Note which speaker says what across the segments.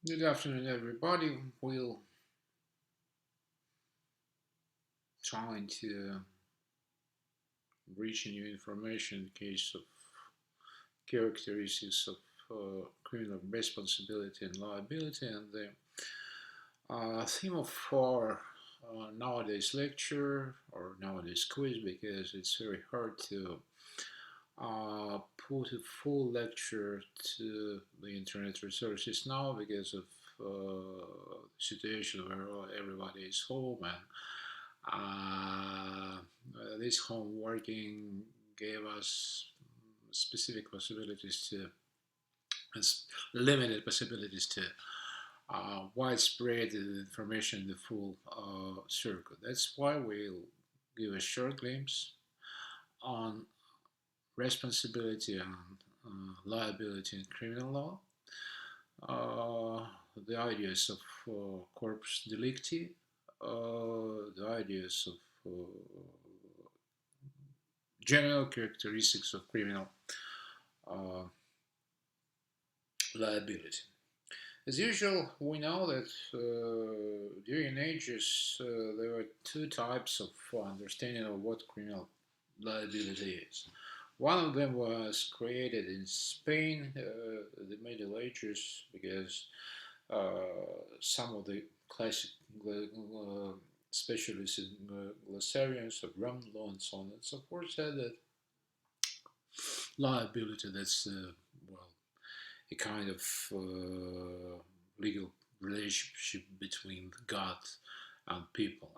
Speaker 1: Good afternoon, everybody. We'll try to reach new information in case of characteristics of criminal responsibility and liability. And the theme of our nowadays lecture or nowadays quiz, because it's very hard to put a full lecture to the internet resources now because of situation where everybody is home, and this home working gave us specific possibilities to limited possibilities to widespread information in the full circle. That's why we'll give a short glimpse on responsibility and liability in criminal law, the ideas of Corpus Delicti, the ideas of general characteristics of criminal uh, liability. As usual, we know that during ages there were two types of understanding of what criminal liability is. One of them was created in Spain, the Middle Ages, because some of the classic specialists in glossarians of Roman law and so on and so forth said that liability, that's well, a kind of legal relationship between God and people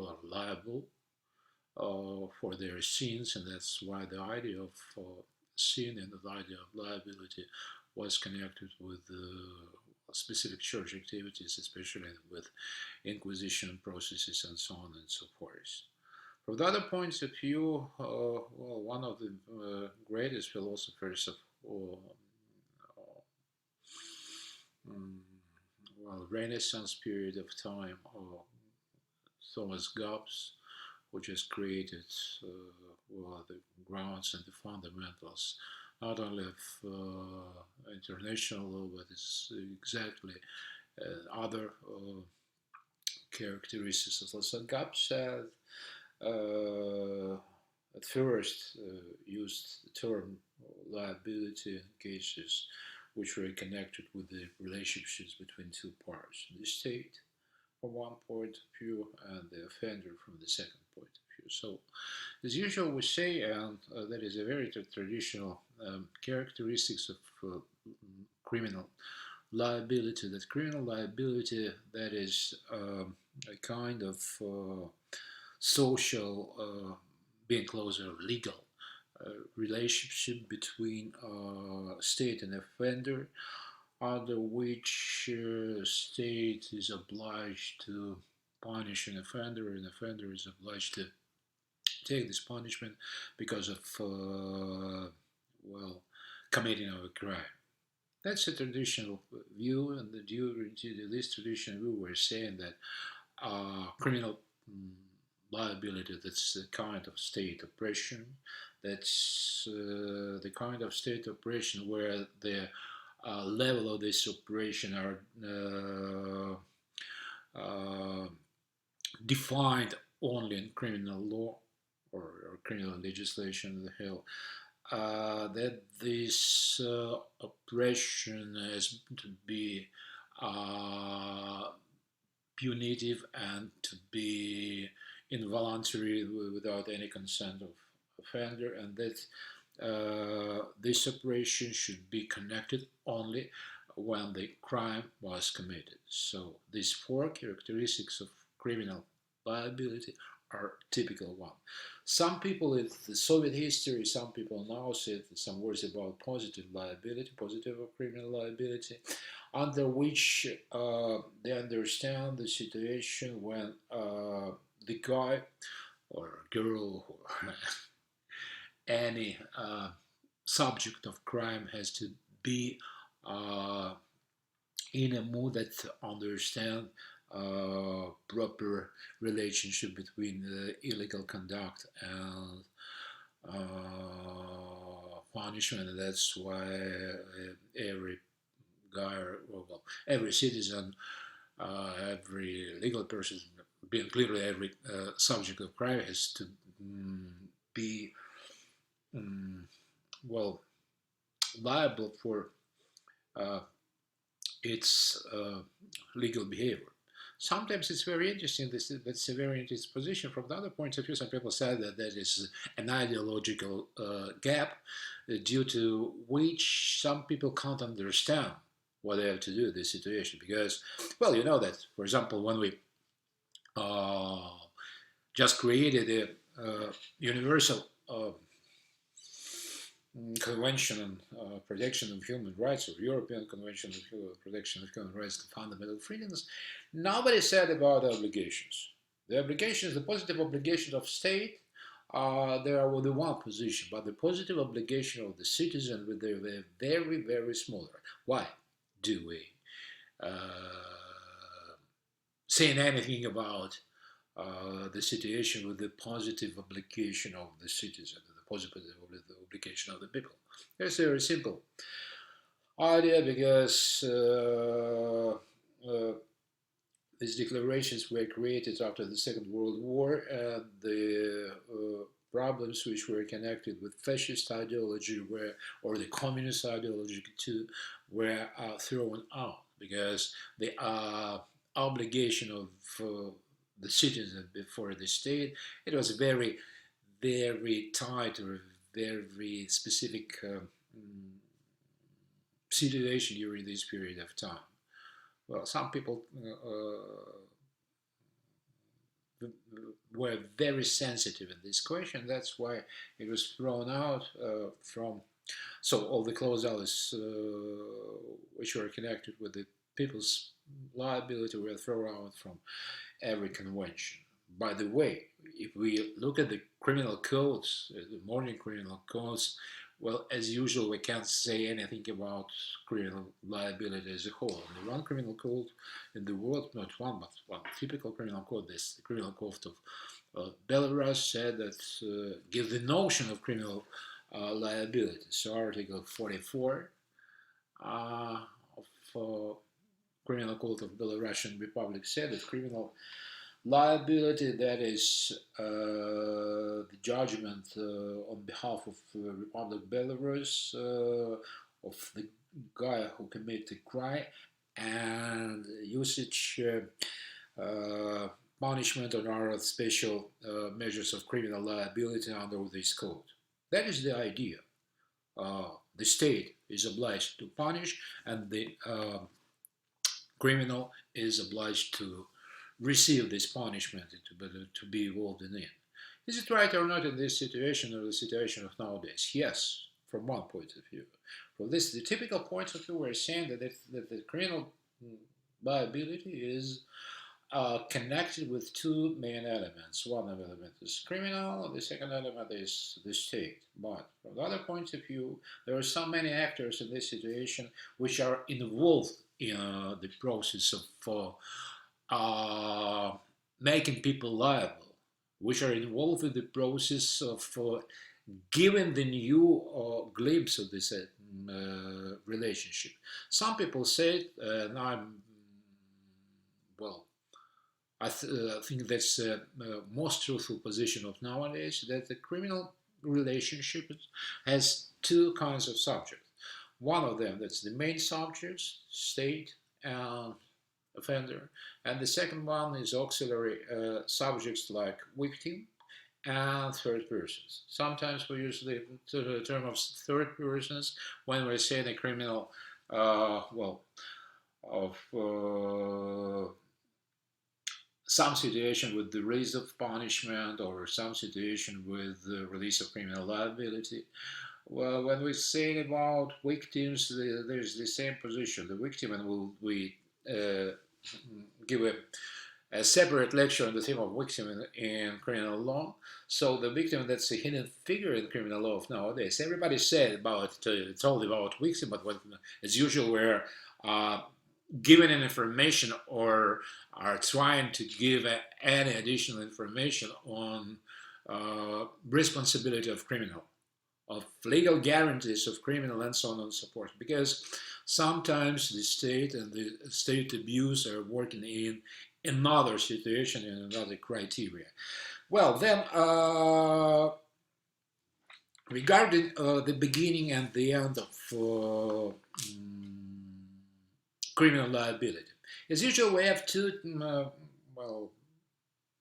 Speaker 1: are liable for their sins, and that's why the idea of sin and the idea of liability was connected with specific church activities, especially with Inquisition processes and so on and so forth. From the other points of view, well, one of the greatest philosophers of um, well, Renaissance period of time, Thomas Hobbes, who just created well, the grounds and the fundamentals not only of international law, but it's exactly other characteristics. So Hobbes said at first used the term liability in cases which were connected with the relationships between two parts, the state from one point of view and the offender from the second point of view. So, as usual, we say, and that is a very traditional characteristics of criminal liability. That criminal liability, that is a kind of social, being closer legal relationship between state and offender, under which state is obliged to punish an offender, and offender is obliged to take this punishment because of well, committing of a crime. That's a traditional view, and during this traditional view, we're saying that criminal liability, that's a kind of state oppression. That's the kind of state oppression where the level of this operation are defined only in criminal law or criminal legislation, the hell, that this oppression has to be uh, punitive and to be involuntary without any consent of offender, and that this operation should be connected only when the crime was committed. So these four characteristics of criminal liability are typical one. Some people in the Soviet history, some people now say some words about positive liability, positive or criminal liability, under which they understand the situation when the guy or girl or any subject of crime has to be uh, in a mood that understand proper relationship between illegal conduct and punishment. That's why every guy, or well, every citizen, every legal person, being clearly every subject of crime, has to be well liable for its legal behavior. Sometimes it's very interesting. That's a very interesting position. From the other point of view, some people say that that is an ideological gap due to which some people can't understand what they have to do in this situation. Because, well, you know that, for example, when we just created a universal Convention on Protection of Human Rights, or European Convention on Protection of Human Rights and Fundamental Freedoms, nobody said about the obligations. The obligations, the positive obligations of state, they are the one position, but the positive obligation of the citizen, they're very, very smaller. Why do we saying anything about the situation with the positive obligation of the citizen, the positive obligation of the people? It's a very simple idea, because these declarations were created after the Second World War, and the problems which were connected with fascist ideology or the communist ideology too, were thrown out, because the obligation of the citizen before the state, it was very, very tight or very specific situation during this period of time. Well, some people were very sensitive in this question. That's why it was thrown out from. So all the clauses which were connected with the people's liability were thrown out from every convention. By the way, if we look at the criminal codes, the modern criminal codes, well, as usual, we can't say anything about criminal liability as a whole. And the one criminal code in the world, not one, but one typical criminal code, this the criminal code of Belarus, said that gives the notion of criminal liability. So Article 44 of Criminal Code of Belarusian Republic said that criminal liability, that is the judgment on behalf of Republic Belarus of the guy who committed the crime, and usage, punishment, or other special measures of criminal liability under this code. That is the idea. The state is obliged to punish, and the criminal is obliged to receive this punishment, to be involved in it. Is it right or not in this situation, or the situation of nowadays? Yes, from one point of view. From this, the typical point of view, we're saying that the criminal liability is connected with two main elements. One element is criminal, the second element is the state. But from the other point of view, there are so many actors in this situation which are involved in the process of making people liable, which are involved in the process of giving the new glimpse of this relationship. Some people say, and I think that's the most truthful position of nowadays, that the criminal relationship has two kinds of subjects. One of them, that's the main subjects, state and offender, and the second one is auxiliary subjects like victim and third persons. Sometimes we use the term of third persons when we're saying a criminal, some situation with the release of punishment, or some situation with the release of criminal liability. Well, when we're saying about victims, there's the same position. The victim, and we give a separate lecture on the theme of victim in criminal law. So the victim, that's a hidden figure in criminal law of nowadays. Everybody said about it's all about victim, but as usual, we're giving an information or are trying to give any additional information on responsibility of criminal, of legal guarantees of criminal, and so on and so forth. Because Sometimes the state and the state abuse are working in another situation and another criteria. Well, then, regarding the beginning and the end of criminal liability, as usual, we have two well,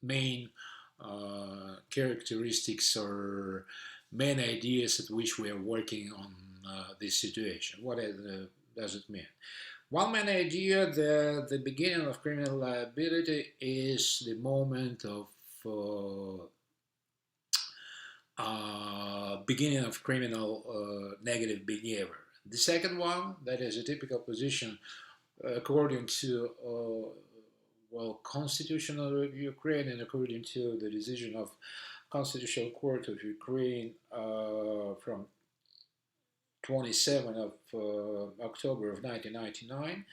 Speaker 1: main characteristics or main ideas at which we are working on this situation. What does it mean? One main idea that the beginning of criminal liability is the moment of beginning of criminal negative behavior. The second one, that is a typical position according to well, Constitution of Ukraine and according to the decision of Constitutional Court of Ukraine from 27th of October of 1999.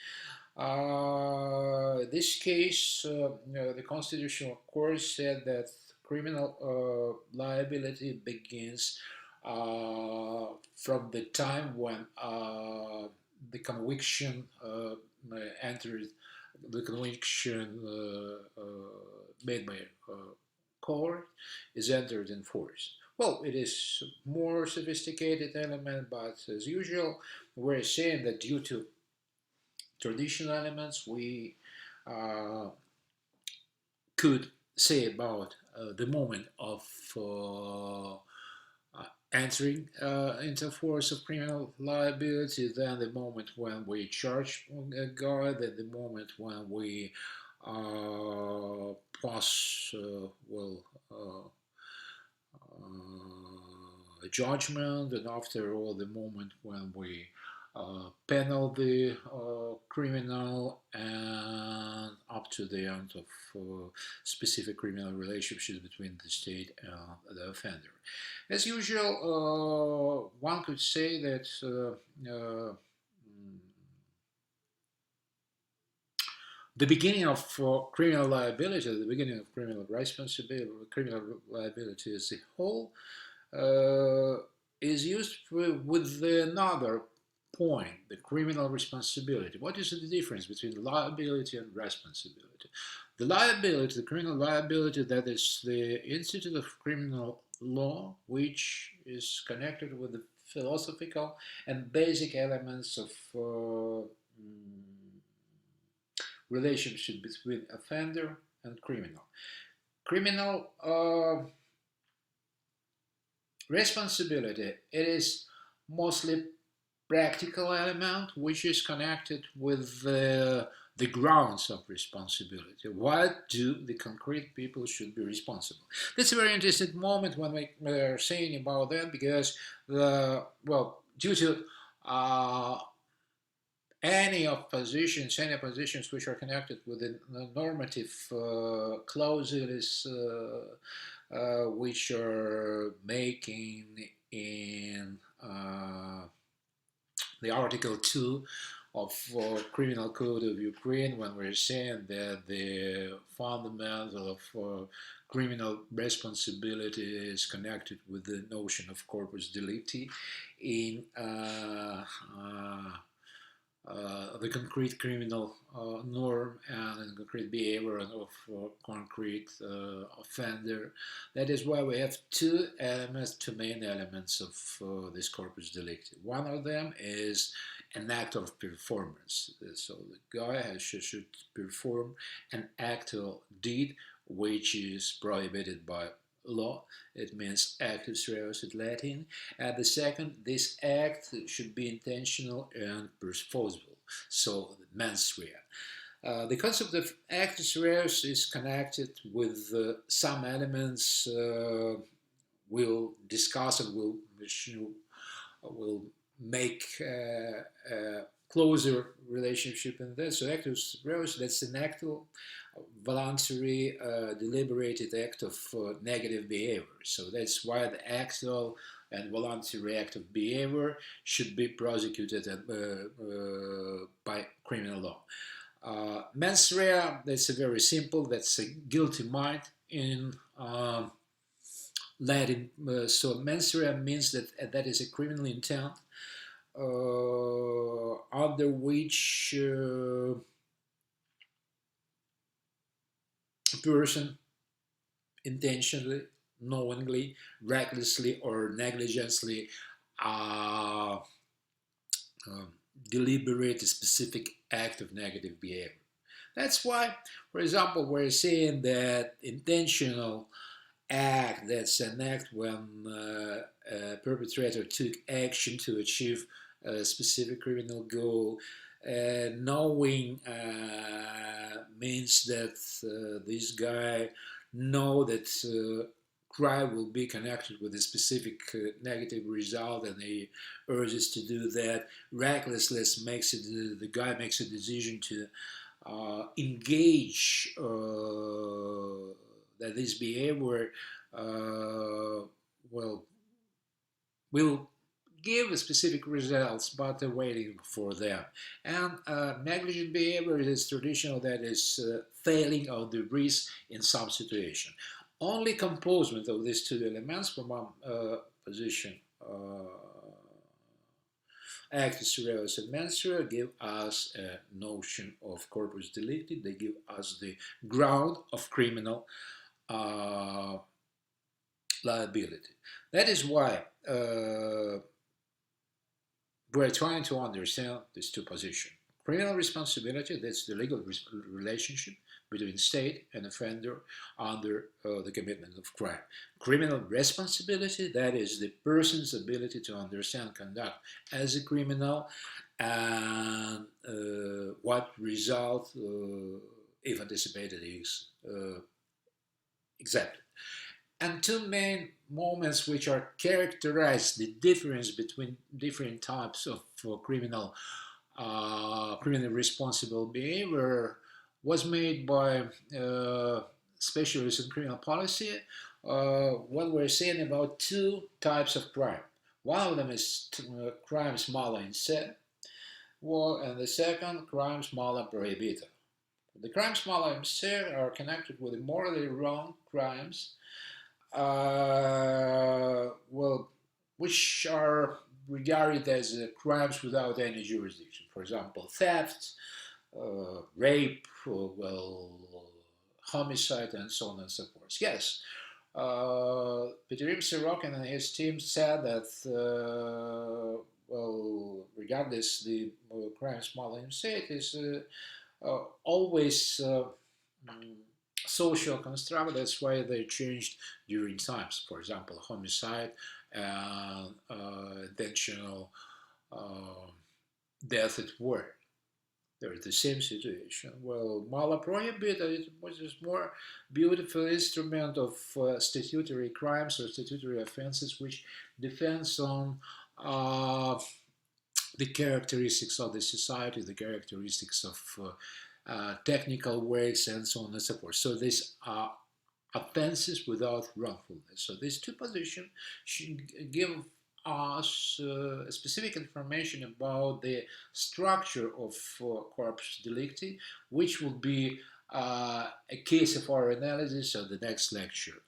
Speaker 1: This case, the Constitutional Court said that criminal liability begins from the time when the conviction entered, the conviction made by court is entered in force. Well, it is more sophisticated element, but as usual, we're saying that due to traditional elements, we could say about the moment of entering into force of criminal liability, then the moment when we charge a guy, then the moment when we pass a judgment, and after all, the moment when we panel the criminal, and up to the end of specific criminal relationships between the state and the offender. As usual, one could say that the beginning of criminal liability, the beginning of criminal responsibility, criminal liability as a whole, is used with another point, the criminal responsibility. What is the difference between liability and responsibility? The liability, the criminal liability, that is the Institute of Criminal Law, which is connected with the philosophical and basic elements of relationship between offender and criminal. Criminal responsibility, it is mostly practical element which is connected with the grounds of responsibility. What do the concrete people should be responsible? That's a very interesting moment when we are saying about that, because due to any positions which are connected with the normative clauses which are making in the Article 2 of Criminal Code of Ukraine, when we're saying that the fundamental of criminal responsibility is connected with the notion of Corpus Delicti in the concrete criminal norm and concrete behavior of concrete offender. That is why we have two main elements of this Corpus Delicti. One of them is an act of performance. So the guy should perform an actual deed which is prohibited by law. It means actus reus in Latin. And the second, this act should be intentional and purposeful. So mens rea. The concept of actus reus is connected with some elements we'll discuss and we'll make a closer relationship in this. So actus reus, that's an actual, voluntary, deliberated act of negative behavior. So that's why the actual and voluntary act of behavior should be prosecuted by criminal law. Mens rea, that's a very simple, that's a guilty mind in Latin. So mens rea means that that is a criminal intent under which a person intentionally, knowingly, recklessly, or negligently uh, um, deliberate a specific act of negative behavior. That's why, for example, we're saying that intentional act, that's an act when a perpetrator took action to achieve a specific criminal goal. Knowing means that this guy know that crime will be connected with a specific negative result, and he urges to do that. Recklessness makes it the guy makes a decision to engage that this behavior well will give specific results, but waiting for them. And negligent behavior is traditional, that is failing of the risk in some situation. Only composement of these two elements from one position, actus reus and mensura, give us a notion of corpus delicti. They give us the ground of criminal liability. That is why we're trying to understand these two positions. Criminal responsibility, that's the legal relationship between state and offender under the commitment of crime. Criminal responsibility, that is the person's ability to understand conduct as a criminal and what result, if anticipated, is accepted. And two main moments which are characterize the difference between different types of criminally responsible behavior was made by specialists in criminal policy when we're saying about two types of crime. One of them is crimes mala in se, and the second, crimes mala prohibita. The crimes mala in se are connected with the morally wrong crimes, which are regarded as crimes without any jurisdiction. For example, theft, rape, homicide, and so on and so forth. Yes, Peterim Sorokin and his team said that, regardless the crimes mala in se, it is always social construct. That's why they changed during times. For example, homicide and intentional death at work. They're the same situation. Well, mala prohibita, it was a more beautiful instrument of statutory crimes or statutory offenses, which depends on the characteristics of the society, the characteristics of technical works, and so on and so forth. So these are offenses without wrongfulness. So these two positions should give us specific information about the structure of corpus delicti, which will be a case of our analysis of the next lecture.